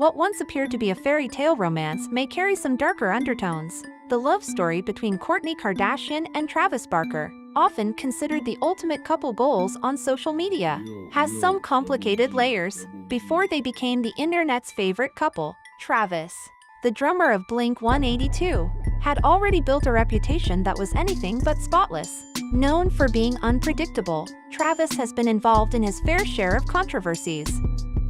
What once appeared to be a fairy tale romance may carry some darker undertones. The love story between Kourtney Kardashian and Travis Barker, often considered the ultimate couple goals on social media, has some complicated layers. Before they became the internet's favorite couple, Travis, the drummer of Blink-182, had already built a reputation that was anything but spotless. Known for being unpredictable, Travis has been involved in his fair share of controversies.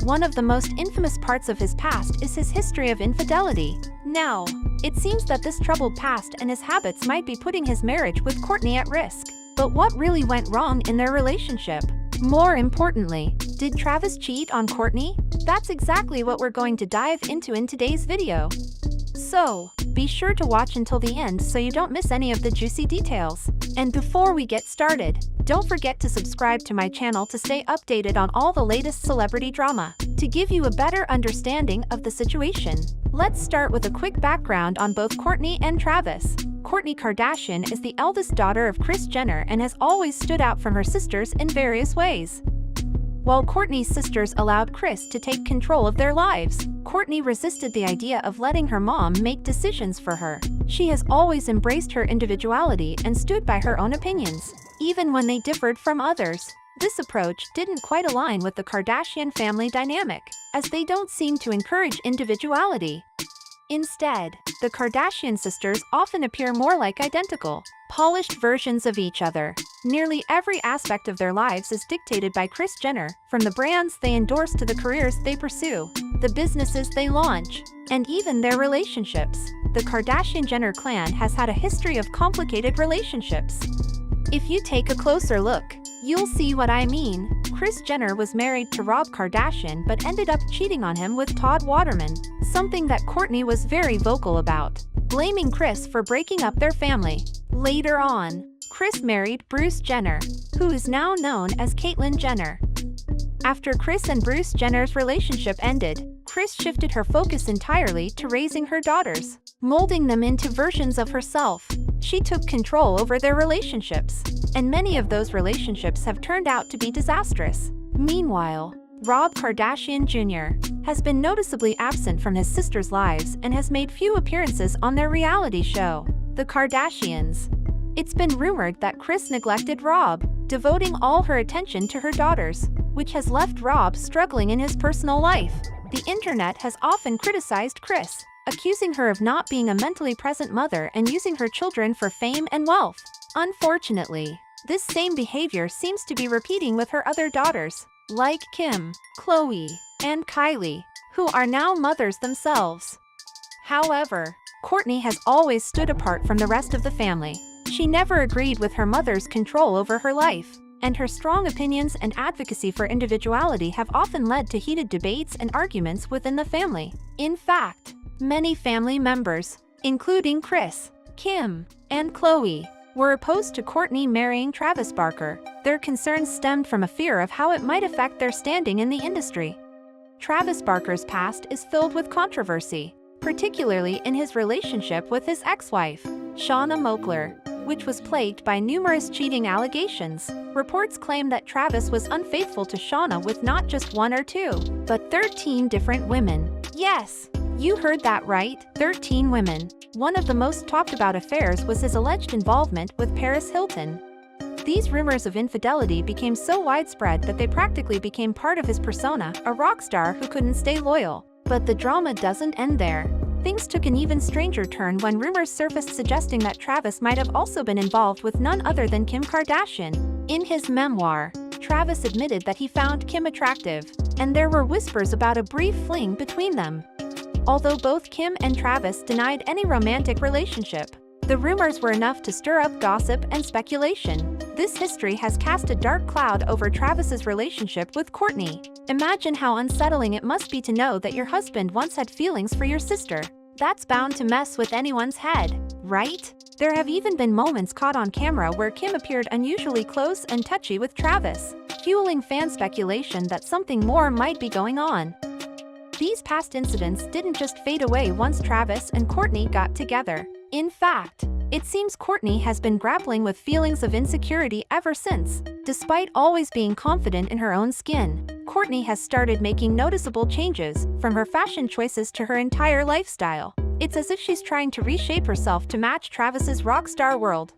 One of the most infamous parts of his past is his history of infidelity. Now, it seems that this troubled past and his habits might be putting his marriage with Courtney at risk. But what really went wrong in their relationship? More importantly, did Travis cheat on Courtney? That's exactly what we're going to dive into in today's video. So, be sure to watch until the end so you don't miss any of the juicy details. And before we get started, don't forget to subscribe to my channel to stay updated on all the latest celebrity drama. To give you a better understanding of the situation, let's start with a quick background on both Courtney and Travis. Kourtney Kardashian is the eldest daughter of Kris Jenner and has always stood out from her sisters in various ways. While Kourtney's sisters allowed Kris to take control of their lives, Kourtney resisted the idea of letting her mom make decisions for her. She has always embraced her individuality and stood by her own opinions, even when they differed from others. This approach didn't quite align with the Kardashian family dynamic, as they don't seem to encourage individuality. Instead, the Kardashian sisters often appear more like identical, polished versions of each other. Nearly every aspect of their lives is dictated by Kris Jenner, from the brands they endorse to the careers they pursue, the businesses they launch, and even their relationships. The Kardashian-Jenner clan has had a history of complicated relationships. If you take a closer look, you'll see what I mean. Kris Jenner was married to Rob Kardashian but ended up cheating on him with Todd Waterman, something that Courtney was very vocal about, blaming Kris for breaking up their family. Later on, Kris married Bruce Jenner, who is now known as Caitlyn Jenner. After Kris and Bruce Jenner's relationship ended, Kris shifted her focus entirely to raising her daughters, molding them into versions of herself. She took control over their relationships, and many of those relationships have turned out to be disastrous. Meanwhile, Rob Kardashian Jr. has been noticeably absent from his sisters' lives and has made few appearances on their reality show, The Kardashians. It's been rumored that Kris neglected Rob, devoting all her attention to her daughters, which has left Rob struggling in his personal life. The internet has often criticized Kris, accusing her of not being a mentally present mother and using her children for fame and wealth. Unfortunately, this same behavior seems to be repeating with her other daughters, like Kim, Khloe, and Kylie, who are now mothers themselves. However, Kourtney has always stood apart from the rest of the family. She never agreed with her mother's control over her life, and her strong opinions and advocacy for individuality have often led to heated debates and arguments within the family. In fact, many family members, including Kris, Kim, and Khloe, were opposed to Kourtney marrying Travis Barker. Their concerns stemmed from a fear of how it might affect their standing in the industry. Travis Barker's past is filled with controversy, particularly in his relationship with his ex-wife, Shauna Moakler, which was plagued by numerous cheating allegations. Reports claim that Travis was unfaithful to Shauna with not just one or two, but 13 different women. Yes, you heard that right, 13 women. One of the most talked about affairs was his alleged involvement with Paris Hilton. These rumors of infidelity became so widespread that they practically became part of his persona, a rock star who couldn't stay loyal. But the drama doesn't end there. Things took an even stranger turn when rumors surfaced suggesting that Travis might have also been involved with none other than Kim Kardashian. In his memoir, Travis admitted that he found Kim attractive, and there were whispers about a brief fling between them. Although both Kim and Travis denied any romantic relationship, the rumors were enough to stir up gossip and speculation. This history has cast a dark cloud over Travis's relationship with Courtney. Imagine how unsettling it must be to know that your husband once had feelings for your sister. That's bound to mess with anyone's head, right? There have even been moments caught on camera where Kim appeared unusually close and touchy with Travis, fueling fan speculation that something more might be going on. These past incidents didn't just fade away once Travis and Courtney got together. In fact, It seems Kourtney has been grappling with feelings of insecurity ever since. Despite always being confident in her own skin, Kourtney has started making noticeable changes, from her fashion choices to her entire lifestyle. It's as if she's trying to reshape herself to match Travis's rock star world.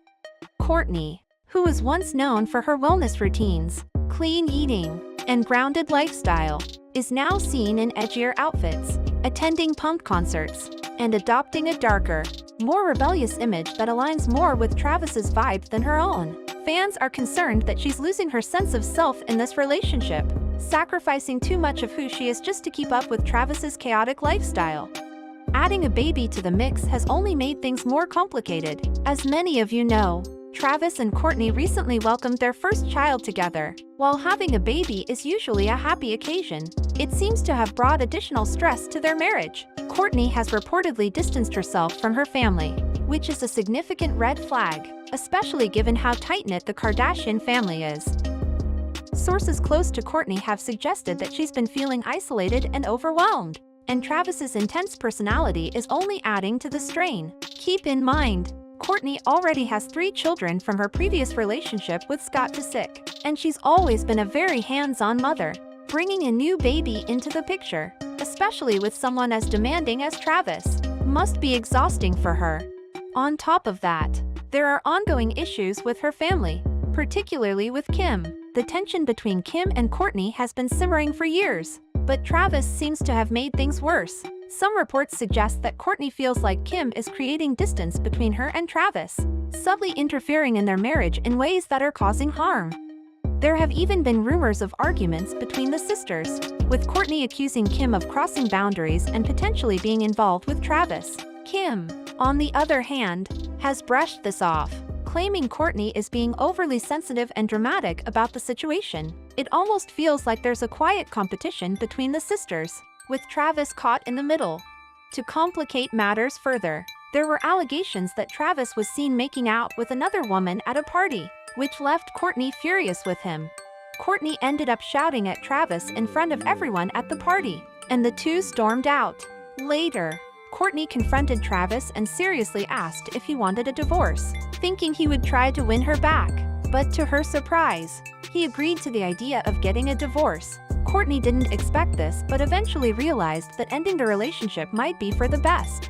Kourtney, who was once known for her wellness routines, clean eating, and grounded lifestyle, is now seen in edgier outfits, attending punk concerts, and adopting a darker, more rebellious image that aligns more with Travis's vibe than her own. Fans are concerned that she's losing her sense of self in this relationship, sacrificing too much of who she is just to keep up with Travis's chaotic lifestyle. Adding a baby to the mix has only made things more complicated. As many of you know, Travis and Kourtney recently welcomed their first child together. While having a baby is usually a happy occasion, it seems to have brought additional stress to their marriage. Kourtney has reportedly distanced herself from her family, which is a significant red flag, especially given how tight-knit the Kardashian family is. Sources close to Kourtney have suggested that she's been feeling isolated and overwhelmed, and Travis's intense personality is only adding to the strain. Keep in mind, Kourtney already has 3 children from her previous relationship with Scott Disick, and she's always been a very hands-on mother. Bringing a new baby into the picture, especially with someone as demanding as Travis, must be exhausting for her. On top of that, there are ongoing issues with her family, particularly with Kim. The tension between Kim and Kourtney has been simmering for years, but Travis seems to have made things worse. Some reports suggest that Kourtney feels like Kim is creating distance between her and Travis, subtly interfering in their marriage in ways that are causing harm. There have even been rumors of arguments between the sisters, with Kourtney accusing Kim of crossing boundaries and potentially being involved with Travis. Kim, on the other hand, has brushed this off, claiming Kourtney is being overly sensitive and dramatic about the situation. It almost feels like there's a quiet competition between the sisters, with Travis caught in the middle. To complicate matters further, there were allegations that Travis was seen making out with another woman at a party, which left Kourtney furious with him. Kourtney ended up shouting at Travis in front of everyone at the party, and the two stormed out. Later, Kourtney confronted Travis and seriously asked if he wanted a divorce, thinking he would try to win her back. But to her surprise, he agreed to the idea of getting a divorce. Kourtney didn't expect this but eventually realized that ending the relationship might be for the best.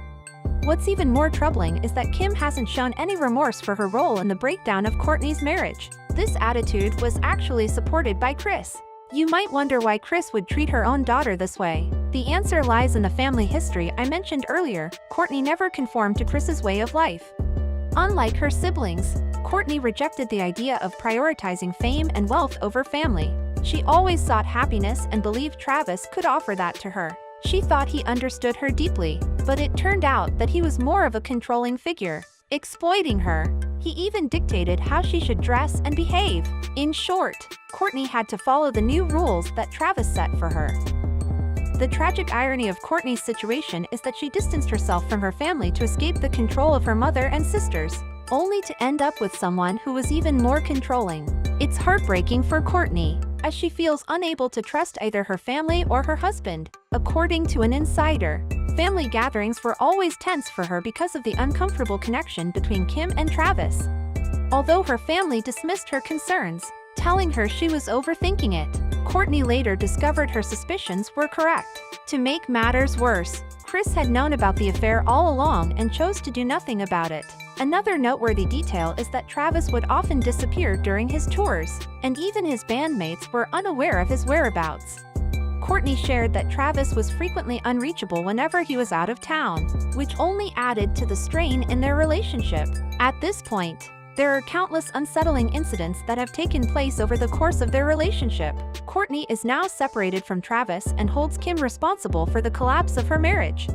What's even more troubling is that Kim hasn't shown any remorse for her role in the breakdown of Kourtney's marriage. This attitude was actually supported by Kris. You might wonder why Kris would treat her own daughter this way. The answer lies in the family history I mentioned earlier. Kourtney never conformed to Kris's way of life. Unlike her siblings, Kourtney rejected the idea of prioritizing fame and wealth over family. She always sought happiness and believed Travis could offer that to her. She thought he understood her deeply, but it turned out that he was more of a controlling figure, exploiting her. He even dictated how she should dress and behave. In short, Kourtney had to follow the new rules that Travis set for her. The tragic irony of Kourtney's situation is that she distanced herself from her family to escape the control of her mother and sisters, only to end up with someone who was even more controlling. It's heartbreaking for Kourtney, as she feels unable to trust either her family or her husband. According to an insider, family gatherings were always tense for her because of the uncomfortable connection between Kim and Travis. Although her family dismissed her concerns, telling her she was overthinking it, Kourtney later discovered her suspicions were correct. To make matters worse, Kris had known about the affair all along and chose to do nothing about it. Another noteworthy detail is that Travis would often disappear during his tours, and even his bandmates were unaware of his whereabouts. Kourtney shared that Travis was frequently unreachable whenever he was out of town, which only added to the strain in their relationship. At this point, there are countless unsettling incidents that have taken place over the course of their relationship. Kourtney is now separated from Travis and holds Kim responsible for the collapse of her marriage.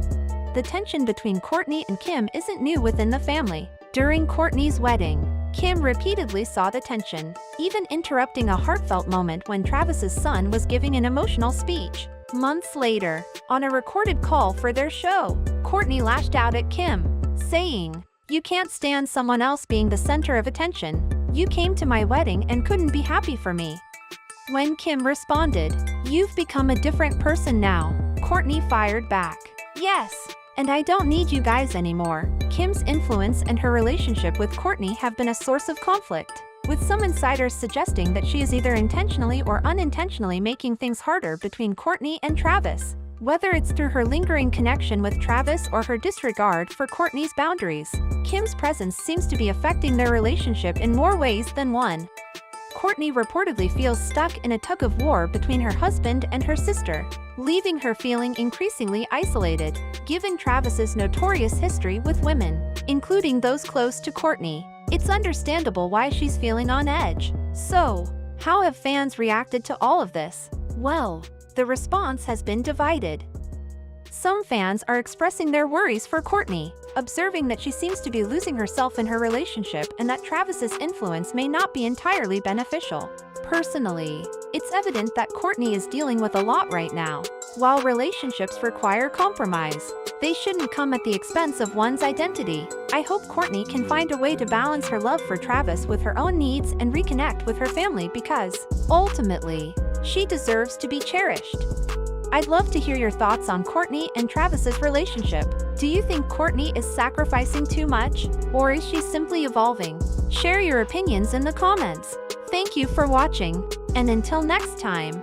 The tension between Kourtney and Kim isn't new within the family. During Kourtney's wedding, Kim repeatedly saw the tension, even interrupting a heartfelt moment when Travis's son was giving an emotional speech. Months later, on a recorded call for their show, Kourtney lashed out at Kim, saying, "You can't stand someone else being the center of attention. You came to my wedding and couldn't be happy for me." When Kim responded, "You've become a different person now," Kourtney fired back, "Yes, and I don't need you guys anymore." Kim's influence and her relationship with Courtney have been a source of conflict, with some insiders suggesting that she is either intentionally or unintentionally making things harder between Courtney and Travis, whether it's through her lingering connection with Travis or her disregard for Courtney's boundaries. Kim's presence seems to be affecting their relationship in more ways than one. Courtney reportedly feels stuck in a tug-of-war between her husband and her sister, leaving her feeling increasingly isolated, given Travis's notorious history with women, including those close to Courtney. It's understandable why she's feeling on edge. So, how have fans reacted to all of this? Well, the response has been divided. Some fans are expressing their worries for Courtney, observing that she seems to be losing herself in her relationship and that Travis's influence may not be entirely beneficial. Personally, it's evident that Courtney is dealing with a lot right now. While relationships require compromise, they shouldn't come at the expense of one's identity. I hope Courtney can find a way to balance her love for Travis with her own needs and reconnect with her family because, ultimately, she deserves to be cherished. I'd love to hear your thoughts on Courtney and Travis's relationship. Do you think Courtney is sacrificing too much, or is she simply evolving? Share your opinions in the comments. Thank you for watching, and until next time.